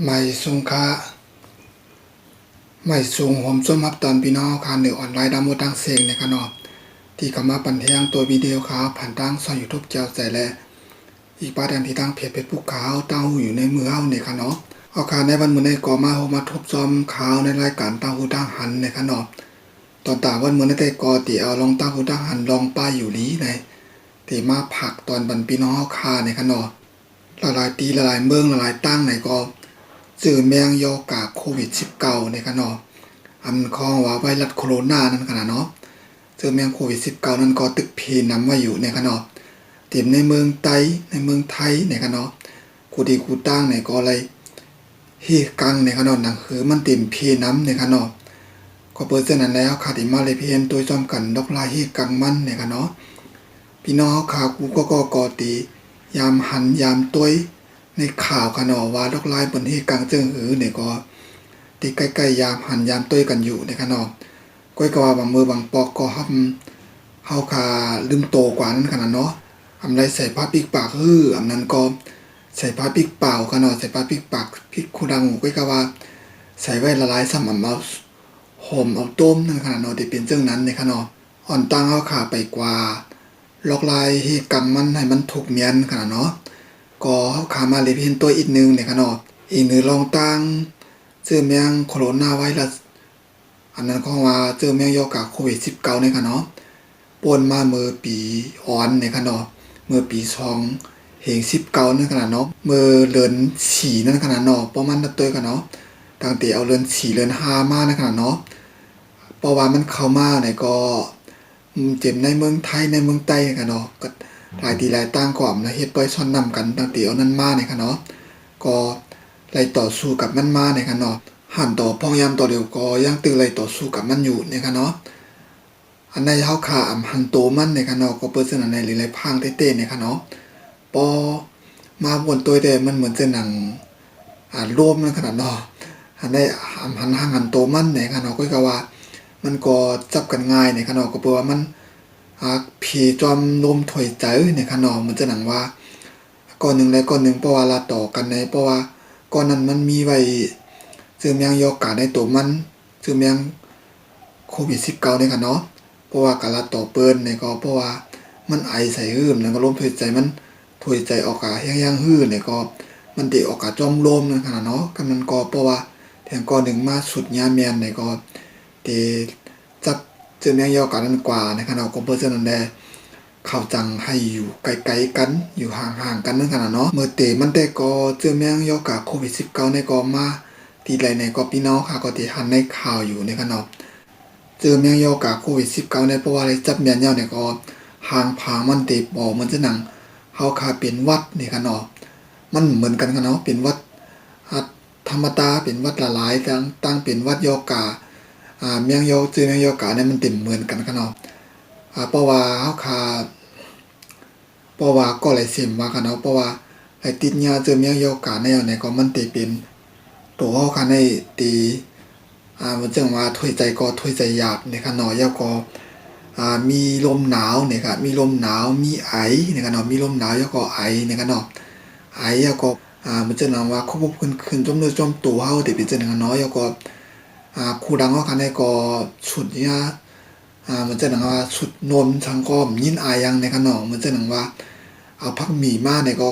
ไม่สูงค่าไม่สูงผมส้มรับตอนพี่น้องค่ะเหนือออนไลน์ดาวโมดังเสียงในขนอบที่เข้ามาปั่นแทงตัววิดีโอขาวผ่านทางช่อง YouTube เจ้าใส่แลอีกประเด็นที่ทางเพจFacebookขาวเต้าอยู่ในมือเฮาในขนอบเอาข่าวในวันมื้อนี้ก็มาทบทวนข่าวในรายการเต้าหู้ทางหันในขนอบตอนตาวันมื้อนี้ได้ก็ติเอาลองเต้าหู้ทางหันลองป้ายอยู่ลีในที่มาผักตอนบันพี่น้องเฮาคาในขนอบหลายๆตีหลายๆเมืองหลายๆตั้งในก็สื่อแมงยอกาโควิด19ในขนอบอันข้อว่าไวรัสโคโรนานั่นขนาดเนาะเจอแมงโควิด19นั้นก็ตึกพีนำไว้อยู่ในขนอบเต็มในเมืองไทยในขนอบกูดีกูตั้งในก็อะไรฮีกังในขนอบหนังคือมันเต็มพีน้ำในขนอบก็เปิดเส้นนั้นแล้วขาดมาเลยเพียนตัวจอมกันดอกลายฮีกังมันในขนอบพี่น้องขากูก็ตียามหันยามต้วยในข่าวขนอว่าดอกลายบนฮีกังเจิงหือเนี่ยก็ตีใกล้ๆยามหันยามต้วยกันอยู่ในขนอบก้อยก็ว่าบางมือบางปอกก็ฮับเฮาคาลืมโตกว่านั้นขนาดเนาะอำไรใส่ผ้าปิกปากอำนั้นก็ใส่ผ้าปิกเปล่าขนาดใส่ผ้าปิกปากปิกคูดังก้อยก็ว่าใส่ไว้ละลายซ้ำเอาห่มเอาต้มนั่นขนาดเนาะที่เป็นเรื่องนั้นในขนาดอ่อนตั้งเฮาคาไปกว่าลอกลายให้กังมันให้มันถูกเมียนขนาดเนาะก็เฮาคามาเลยเห็นตัวอีกนึงในขนาดอีกนึงลองตั้งเจอแมงโคโรนาไวรัสอันนั้นก็ว่าเจอแมงยอกาโควิด19ในค่ะเนาะป่นมาเมื่อปีอ่อนในค่ะเนาะเมื่อปี2เหง19นั่นขนาดเนาะเมื่อเดือน4นั่นขนาดเนาะประมาณนั้นตัวค่ะเนาะตั้งแต่เอาเดือน4เดือน5มานั่นขนาดเนาะเพราะว่ามันเข้ามาเนี่ยก็เจ็บในเมืองไทยในเมืองใต้ค่ะเนาะก็หลายทีหลายต่างก็อำนะเฮ็ดปล่อยซ่อนนำกันตั้งแต่เอานั้นมาเนี่ยค่ะเนาะก็ไล่ต่อสู้กับมันมาเนี่ยค่ะเนาะหันต่อพองยามต่อเดียวก็ยังตึงไล่ต่อสู้กับมันอยู่เนี่ยค่ะเนาะอันในเฮาขาหันโตมันเนี่ยค่ะเนาะก็เปิ้นอันในหลายๆพางเต้ๆเนี่ยค่ะเนาะปอมาบนตัวแต่มันเหมือนจะหนังรวมนั่นขนาดเนาะอันได้หันโตมันเนี่ยค่ะเนาะก็ว่ามันก็จับกันง่ายเนี่ยค่ะเนาะก็เพราะว่ามันผีจอมลมถอยใจเนี่ยค่ะเนาะมันจะหนังว่าก้อนหนึ่งและก้อนหนึ่งเพราะว่าลาต่อกันในเพราะว่าก้อนนั้นมันมีไว้ซื้อแมงยอกาในตัวมันซื้อแมงโควิด19เนี่ยค่ะเนาะเพราะว่ากาลาต่อเปิ้นเนี่ยก็เพราะว่ามันไอใส่หื้มแล้วก็ลมถอยใจมันถอยใจออกแห้งๆหื้อเนี่ยก็มันติออกจอมลมนั่นค่ะเนาะกันนั้นก็เพราะว่าแทงก้อนหนึ่งมาสุดยาแม่นเนี่ยก็ติจับเจอแมงยอกานั้นกว่านะคะเนาะก็เปิ้นนั่นแหละเข้าจังให้อยู่ไกลๆกันอยู่ห่างๆกันนั่นขนาดเนาะเมื่อเตมันได้ก็เจอแมงยอกาโควิด19ในก็มาที่ไรในก็พี่น้องค่ะก็ที่หันในข่าวอยู่ในขนาดเจอแมงยอกาโควิด19ในเพราะว่าอะไรจับแม่นยาวเนี่ยก็ห่างผางมันติบอกมันจะหนังเฮาคาเป็นวัดนี่ค่ะเนาะมันเหมือนกันค่ะเนาะเป็นวัดธรรมดาเป็นวัดหลายๆตั้งเป็นวัดยอกาแมงยอเจอแมงยอกาเนี่ยมันเป็นเหมือนกันค่ะเนาะเพราะว่าเฮาคาเพราะว่าก็เลยสิมว่าค่ะเนาะเพราะว่าไอ้ติดยาเจอแมงยอกาแนวเนี่ยก็มันติเป็นตัวเฮาคาในตีมันจังว่าถ้วยใจก็ถ้วยใจหยาบเนี่ยค่ะเนาะแล้วก็มีลมหนาวเนี่ยค่ะมีลมหนาวมีไอเนี่ยค่ะเนาะมีลมหนาวแล้วก็ไอเนี่ยค่ะเนาะไอแล้วก็มันจะนำว่าควบขึ้นจมเนื้อจมตัวเฮาที่เป็นจังนั้นเนาะแล้วก็คู่ดังเฮาคันได้ก็สุดเนี่ยมันจะหนังว่าสุดนมทางก็ยินอายยังในค่ะเนาะมันจะหนังว่าเอาผักหมี่มาเนี่ยก็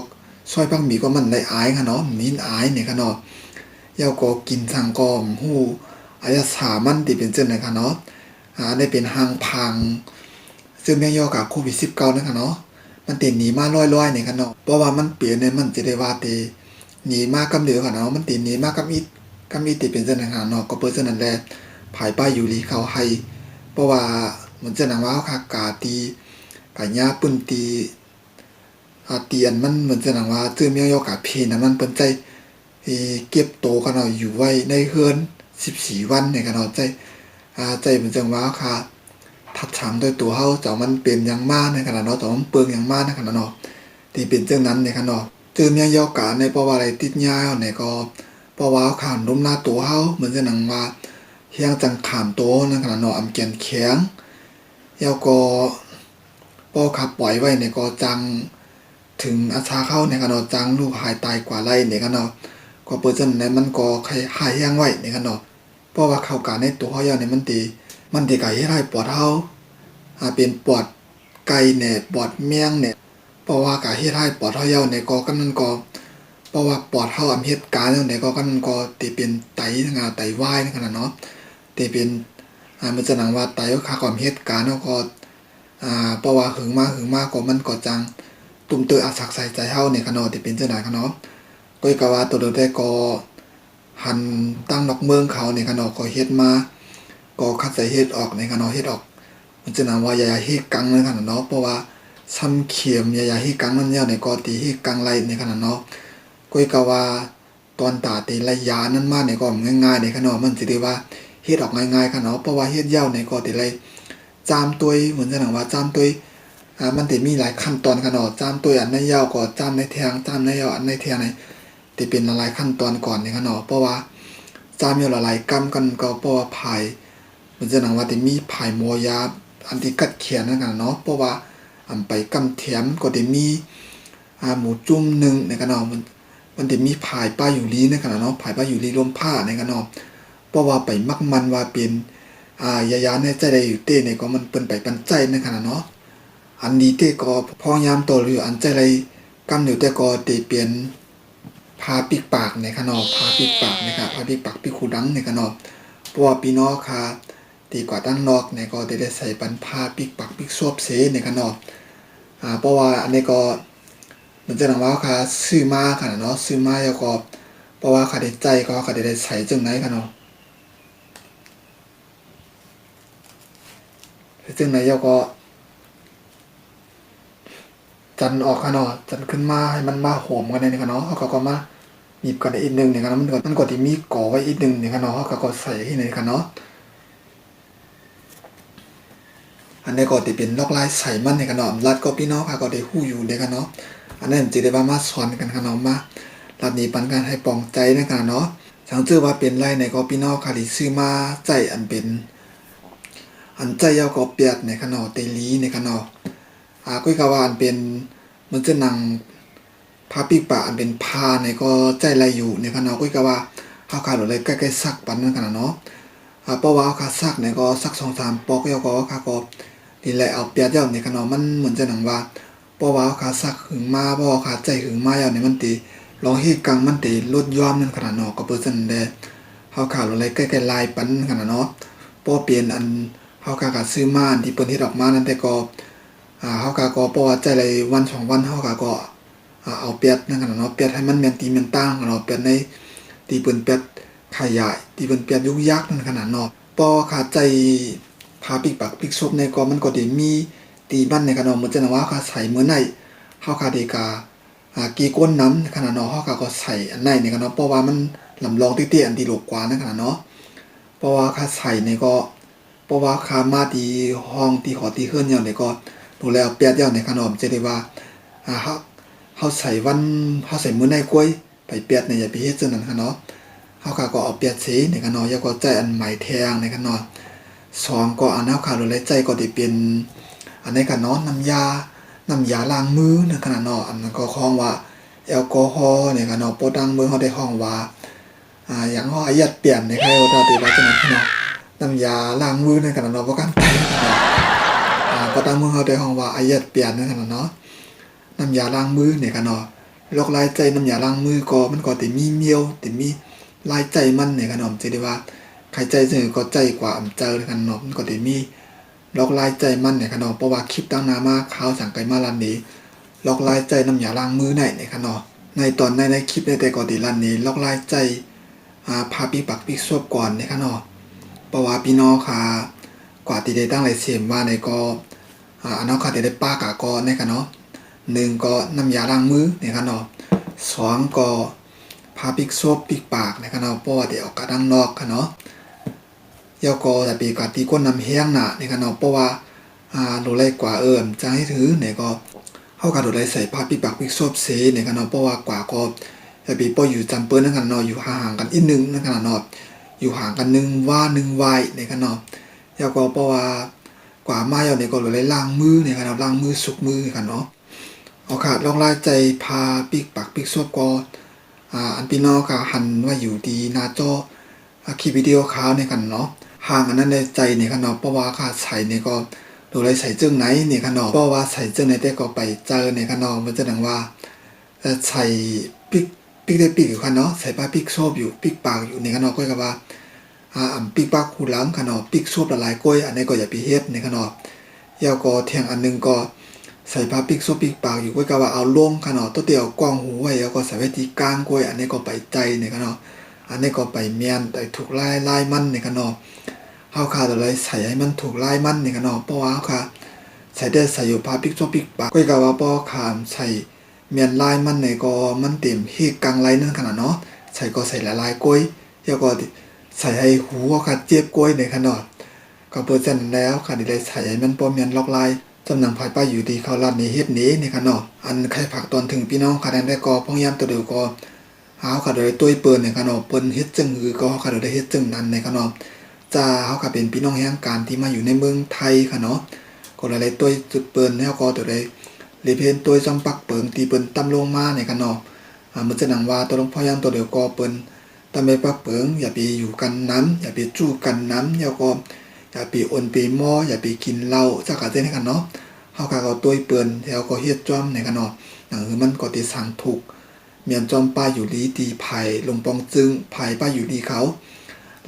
ซอยผักหมี่ก็มันได้อายค่ะเนาะยินอายเนี่ยค่ะเนาะแล้วก็กินทางก็ฮู้อายสามันที่เป็นจังได๋ค่ะเนาะได้เป็นหางพังซึ่งแม่ยอกับโควิด19นั่นค่ะเนาะมันติหนีมาร้อยๆนี่ค่ะเนาะเพราะว่ามันเปลี่ยนเนี่ยมันจะได้ว่าติหนีมากับเหลือค่ะเนาะมันติหนีมากับอีติเป็นจังได๋ค่ะเนาะก็เปิ้นฉะนั้นแหละภายป้ายอยู่ลีเขาให้เพราะว่ามันจะหนังว่าค่ะกาตีกาญาปื้นตีเตียนมันเหมือนจะหนังว่าซื้อแม่ยอกาเพน่ะมันเปิ้นใจเก็บโตกันเนาะอยู่ไว้ในเฮือน14วันเนี่ยค่ะเนาะใจมันจังว่าค่ะทัดฉางด้วยตัวเฮาเจ้ามันเป็นอย่างมากในขณะเนาะเจ้ามันเปลืองอย่างมากในขณะเนาะที่เป็นจังนั้นในขณะเนาะเจอแมงยอกาในเพราะว่าอะไรติดยาเนี่ยก็เพราะว่าขามล้มหน้าตัวเฮาเหมือนจะหนังว่าเฮียงจังขามโตในขณะเนาะอำแก่นแข็งแล้วก็ป้อขับปล่อยไว้เนี่ยก็จังถึงอาชาเข้าในขณะเนาะจังลูกหายตายกว่าไรเนี่ยขณะเนาะ ก็เปิดจังนั้นมันก็ใครหายแห้งไว้ในกันเนาะเพราะว่าเข้าการในตัวเขาเนี่ยมันตีไก่ให้ได้ปอดเฮาเป็นปอดไก่เนี่ยปอดเมียงเนี่ยเพราะว่าการเฮ็ดให้ปอดเฮาเนี่ยก็กำนันก็เพราะว่าปอดเฮาเฮ็ดการเนี่ยก็กำนันก็ตีเป็นไตไตวายในขนาดเนาะตีเป็นมันจะหนังว่าไตก็ค่าความเฮ็ดการเนาะก็เพราะว่าหึงมาก็มันก็จังตุ่มเตออาศักใส่ใจเฮาเนี่ยขนาดที่เป็นจังได๋คะเนาะก็กะว่าตัวเดียวก็หันตั้งนอกเมืองเขาเนี่ยขนาดก็เฮ็ดมาก็คัดใส่เฮ็ดออกในขนาดเฮ็ดออกมันจะนำว่ายาเฮ็ดกังในขนาดเนาะเพราะว่าซ้ำเข็มยาเฮ็ดกังมันยาวในก็ตีเฮ็ดกังไรในขนาดเนาะก็กะว่าตอนตาตีระยะนั้นมาเนี่ยก็ง่ายๆในขนาดมันสิได้ว่าเฮ็ดออกง่ายๆค่ะเนาะเพราะว่าเฮ็ดยาวในก็ตีไรจามตัวเหมือนจะหนังว่าจามตัวมันสิมีหลายขั้นตอนค่ะเนาะจามตัวอันในยาวก็จามในแทงจามในยาวอันในแทงในที่เป็นหลายขั้นตอนก่อนนี่ค่ะเนาะเพราะว่าจามอยู่หลายๆกำกันก็เพราะว่าภายมันจะหนังว่าที่มีภายโมยาอันที่กัดเขียนนั่นกันเนาะเพราะว่าไปกำเทียมก็ได้มีหมูจุ่มนึงในกันเนาะมันได้มีภายป้าอยู่ลีในกันเนาะภายป้าอยู่ลีลมผ้าในกันเนาะเพราะว่าไปมักมันว่าเป็นยาในใจได้อยู่เต้ในก็มันเปิ้นไปปันใจในกันเนาะอันนี้เต้ก็พอยามโตหรืออันใจไรกำอยู่แต่ก็ได้เปลี่ยนพาปิกปากในขนมพาปิกปากนะครับพาปิกปากปิกคูดังในขนมเพราะว่าพี่น้องค่ะตีกว่าตั้งนอกในก็ได้ใส่ปันพาปิกปากปิกซวบเสในขนมเพราะว่าอันนี้ก็มันจะนำว่าค่ะซื้อมาค่ะเนาะซื้อมาแล้วก็เพราะว่าค่ะได้ใจก็ค่ะได้ใส่จังไหนค่ะเนาะจังไหนแล้วก็จันออกค่ะเนาะจันขึ้นมาให้มันมาหอมกันในค่ะเนาะเขาก็มาหยิบกันอีกนึงเนี่ยค่ะมันก็ที่มีก่อไว้อีกนึงเนี่ยค่ะเนาะเขาก็ใส่ที่ไหนค่ะเนาะอันนี้ก็ที่เป็นลอกลายใส่มันในค่ะเนาะรัดก็พี่น้องค่ะก็ได้ฮู้อยู่ในค่ะเนาะอันนั้นจะได้มาสอนกันค่ะเนาะมารัดนี้ปันกันให้ปองใจในค่ะเนาะสังเกตว่าเป็นไรในก็พี่น้องค่ะที่ซื้อมาใจอันเป็นอันใจยาวก็เปียดในค่ะเนาะเตลีในค่ะเนาะก็กะว่าอันเป็นมันจะนั่งพาปิกปะอันเป็นพาในก็ใจไรอยู่ในค่ะเนาะก็กะว่าเฮาขาดเลยใกล้ๆซักปันนั่นค่ะเนาะเพราะว่าเฮาขาซักในก็ซัก 2-3 ปอกแล้วก็ค่ะก็นี่แหละเอาเปียดยาวในค่ะเนาะมันเหมือนจะหนังว่าเพราะว่าเฮาขาซักหึงมาเพราะว่าขาใจหึงมาแล้วเนี่ยมันติลองเฮ็ดกังมันติลดยอมนั่นค่ะเนาะก็เปอร์เซ็นต์แดเฮาขาเลยใกล้ๆลายปันค่ะเนาะเพราะเปลี่ยนอันเฮาขาซื้อมาอันที่เปิ้นเฮ็ดออกมานั่นแต่ก็เฮาก็เพราะว่าใจเลยวัน2วันเฮาก็เอาเปียดนั่นกันเนาะเปียดให้มันแม่นตีแม่นตั้งเนาะเปียดในตีเปิ้นเปียดขยายตีเปิ้นเปียดยุกยักนั่นขนาดเนาะพอขาใจพาปิกปักปิกซบในก็มันก็ได้มีตีบ้านในขนาดมันจะว่าขาใส่มื้อไหนเฮาขาได้กากี่ก้นน้ำขนาดเนาะเฮาก็ใส่อันไหนในกันเนาะเพราะว่ามันลำลองเตี้ยๆอันที่โลกกว่านั่นขนาดเนาะเพราะว่าขาใส่ในก็เพราะว่าขามาตีห้องตีขอตีเฮือนอย่างในก็ดูแลเปียดอย่างในขนมจะได้ว่าเฮาใส่วันเฮาใส่มื้อในกล้วยไปเปียดในอย่าไปเฮ็ดจังนั้นค่ะเนาะเฮาก็เอาเปียดสีในค่ะเนาะแล้วก็ใจอันใหม่แทงในค่ะเนาะ2ก็อันเฮาขาดเลยใจก็ได้เป็นอันนี้ค่ะเนาะน้ำยาล้างมือในขนาดเนาะอันนั้นก็ฮ้องว่าแอลกอฮอล์ในค่ะเนาะโปรดังมือเฮาได้ฮ้องว่าอย่างเฮาอายัดเปลี่ยนในค่ะเราได้ว่าจังนั้นเนาะน้ำยาล้างมือในขนาดเนาะบ่กันไปก็ตามมือเฮาได้ฮ้องว่าอายัดเปลี่ยนในขนาดเนาะน้ำยาล้างมือเนี่ยค่ะเนาะโรคลายใจน้ำยาล้างมือก็มันก็ติมีเมียวติมีลายใจมันเนี่ยค่ะเนาะจะได้ว่าใครใจซื่อก็ใจกว่าเจอค่ะเนาะมันก็ติมีโรคลายใจมันเนี่ยค่ะเนาะเพราะว่าคลิปตั้งหน้ามาข่าวสั่งไกมาลันนี้โรคลายใจน้ำยาล้างมือเนี่ยค่ะเนาะในตอนในคลิปในแต่ก็ติลันนี้โรคลายใจพาปีปักปีซวบก่อนเนี่ยค่ะเนาะเพราะว่าพี่น้องค่ะกว่าที่ได้ตั้งหลายเสียมว่าในก็อันเนาะค่ะได้ป้ากะก็เนี่ยค่ะเนาะ1ก็น้ำยาล้างมือเนี่ยค่ะเนาะ2ก็พาปิกซบปิกปากเนี่ยค่ะเนาะเพราะว่าเดี๋ยวออกกะดังนอกค่ะเนาะแล้วก็แต่ปีกะตีก้นน้ำแห้งน่ะเนี่ยค่ะเนาะเพราะว่าโดเลยกว่าจะให้ถือเนี่ยก็เฮาก็โดเลยใส่พาปิกปากปิกซบเสเนี่ยค่ะเนาะเพราะว่ากว่าก็แต่ปีบ่อยู่จำเปิ้นนั่นค่ะเนาะอยู่ห่างกันอีกนึงนั่นค่ะเนาะอยู่ห่างกัน1ว่า1วายเนี่ยค่ะเนาะแล้วก็เพราะว่ากว่ามาแล้วเนี่ยก็เลยล้างมือเนี่ยค่ะเนาะล้างมือสุกมือค่ะเนาะเอาค่ะลองลายใจพาปิกปักปิกซวบก็ อันพี่น้องค่ะหันว่าอยู่ดีหน้าจอคลิปวิดีโอขาวเนี่ยกันเนาะห่างอันนั้นในใจเนี่ยค่ะเนาะเพราะว่าค่ะใส่เนี่ยก็ดูเลยใส่จึงไหนเนี่ยค่ะเนาะเพราะว่าใส่จึงไหนแต่ก็ไปเจอเนี่ยค่ะเนาะมันจะดังว่าใส่ปิกได้ปิกอยู่ค่ะเนาะใส่ผ้าปิกโซบอยู่ปิกปากอยู่เนี่ยค่ะเนาะก็กับว่าปิกปากหูหลังค่ะเนาะปิกโซบละลายก้อยอันนี้ก็อย่าไปเฮ็ดเนี่ยค่ะเนาะยาวก็เทียงอันนึงก็ใส่ผ้าปิกโซบปิกปากอยู่ก็กับว่าเอาลงค่ะเนาะตัวเดียวกว้างหูไว้แล้วก็ใส่ไว้ที่กลางก้อยอันนี้ก็ไปใจเนี่ยค่ะเนาะอันนี้ก็ไปเมียนแต่ถูกลายมันเนี่ยค่ะเนาะเฮาค่ะเลยใส่ให้มันถูกลายมันเนี่ยค่ะเนาะเพราะว่าเฮาค่ะใส่ได้ใส่อยู่ผ้าปิกโซบปิกปากก็กับว่าป้อขามใส่เมียนลายมันเนี่ยก็มันเต็มเฮกลางลายนั่นขนาดเนาะใส่ก็ใส่ละลายก้อยแล้วก็ใส่ให้หูค่ะเจ็บก้อยเนี่ยค่ะเนาะก็เปิดเส้นแล้วค่ะดิเลยใส่ให้มันป้อเมียนล็อกลายจำหนังภายป้ายอยู่ดีเขาลัดนี้เฮ็ดนี้นี่ค่ะเนาะอันใครผักตอนถึงพี่น้องค่ะได้ก็พยายามตัวเดียวก็เฮาค่ะได้ตุ้ยเปิ้นเนี่ยค่ะเนาะเปิ้นเฮ็ดจังหือก็ค่ะได้เฮ็ดจังนั้นในค่ะเนาะจ้าเฮาค่ะเป็นพี่น้องแห่งการที่มาอยู่ในเมืองไทยค่ะเนาะก็เลยตุ้ยจุดเปิ้นแล้วก็ตัวได้เลยเพนตุ้ยจำปักเปิงที่เปิ้นตำลงมาเนี่ยค่ะเนาะมันจะหนังว่าตัวลงพยายามตัวเดียวก็เปิ้นตำไปปักเปิงอย่าไปอยู่กันน้ำอย่าไปจู้กันน้ำแล้วก็อย่าไปอ่อนไปหม้ออย่าไปกินเหล้าจักกะเจ้นค่ะเนาะเฮาก็เอาตุ้ยเปิ้นแล้วก็เฮ็ดจ้อมเนี่ยค่ะเนาะคือมันก็ติสั่งถูกเมียนจอมป้าอยู่ลีตีไผ่ลงปองจึงไผ่ป้าอยู่ดีเขา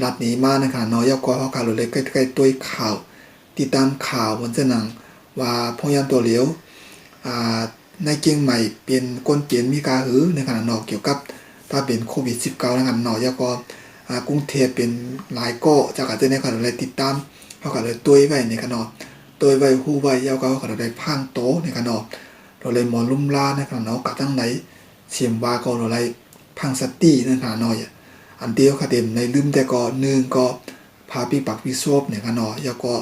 ลัดนี้มานะคะเนาะยาวก็เฮาก็เลยใกล้ๆตุ้ยข่าวติดตามข่าวบนเส้นหนังว่าพยายามตัวเหลียวในเกียงใหม่เป็นก้นเปลี่ยนมีกาหือในขณะเนาะเกี่ยวกับถ้าเป็นโควิด19นะครับเนาะยาวก็กรุงเทพเป็นหลายก็จากอาจจะในขณะเลยติดตามเฮาก็เลยตุ้ยไว้ในขณะเนาะตุ้ยไว้ฮู้ไว้ยาวก็เฮาก็ได้พังโตในขณะเนาะเราเลยหมอลุ่มลาในขณะเนาะกะทั้งไหนเสียมว่าก็อะไรพังสตินั่นค่ะเนาะอันเดียวค่ะเต็มในลืมแต่ก็1ก็พาพี่ปักพี่ซบเนี่ยค่ะเนาะแล้วก็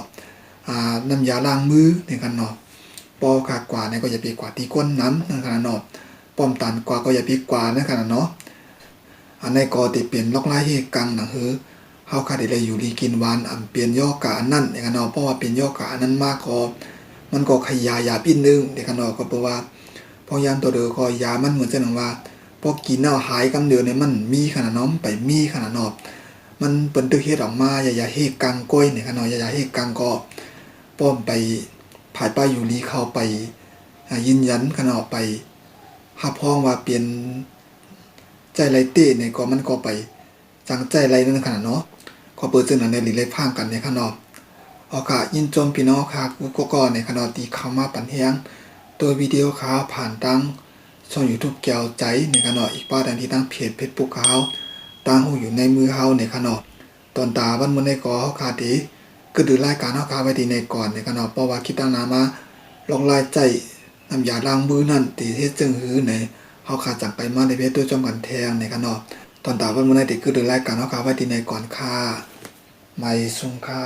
น้ำยาล้างมือเนี่ยค่ะเนาะปอขากว่าเนี่ยก็อย่าไปกว่าที่ก้นน้ำนั่นค่ะเนาะป้อมตันกว่าก็อย่าไปกว่านั่นค่ะเนาะอันในก็ติเปลี่ยนล็อกลายเฮกังหนังเฮาค่ะได้เลยอยู่ดีกินหวานเปลี่ยนย่อกะอันนั้นเนี่ยค่ะเนาะเพราะว่าเปลี่ยนย่อกะอันนั้นมากก็มันก็ขยายยาปิ้นนึงเนี่ยค่ะเนาะก็เพราะว่าพอยามตัวเดียวก็ยามันเหมือนจะหนังว่าพอกินเอาหายกำเดือนเนี่ยมันมีขนาดน้อมไปมีขนาดนอบมันเปิ้นตึกเฮ็ดออกมาอย่าเฮกังก้อยเนี่ยขนาดอย่าเฮกังก็ป้อมไปภายป้ายอยู่ลีเข้าไปยืนยันขนาดไปหับพ้องว่าเปลี่ยนใจไรเต้เนี่ยก็มันก็ไปจังใจไรนั่นขนาดเนาะก็เปิดซึ่งนั้นในหลีเลยพางกันในขนาดเอาค่ะยินจมพี่น้องค่ะกูก็ในขนาดที่เข้ามาปั่นแฮงตัววิดีโอข่าวผ่านตั้งช่อง YouTube แก้วใจในขณะอีกป้าดังที่ตั้งเพจFacebook เขาตั้งหูอยู่ในมือเฮาในขณะตอนตาวันมื้อในก่อเฮาคาดีก็ดูรายการเฮาคาไว้ดีในก่อนในขณะเพราะว่าคิดตั้งนานมาลองลายใจน้ำยาล้างมือนั่นตีเฮ็ดจังหือในเฮาคาจังไปมาในเพจตัวจอมกันแทงในขณะตอนตาวันมื้อในติคือดูรายการเฮาคาไว้ดีในก่อนค่ะไม่สุงค่ะ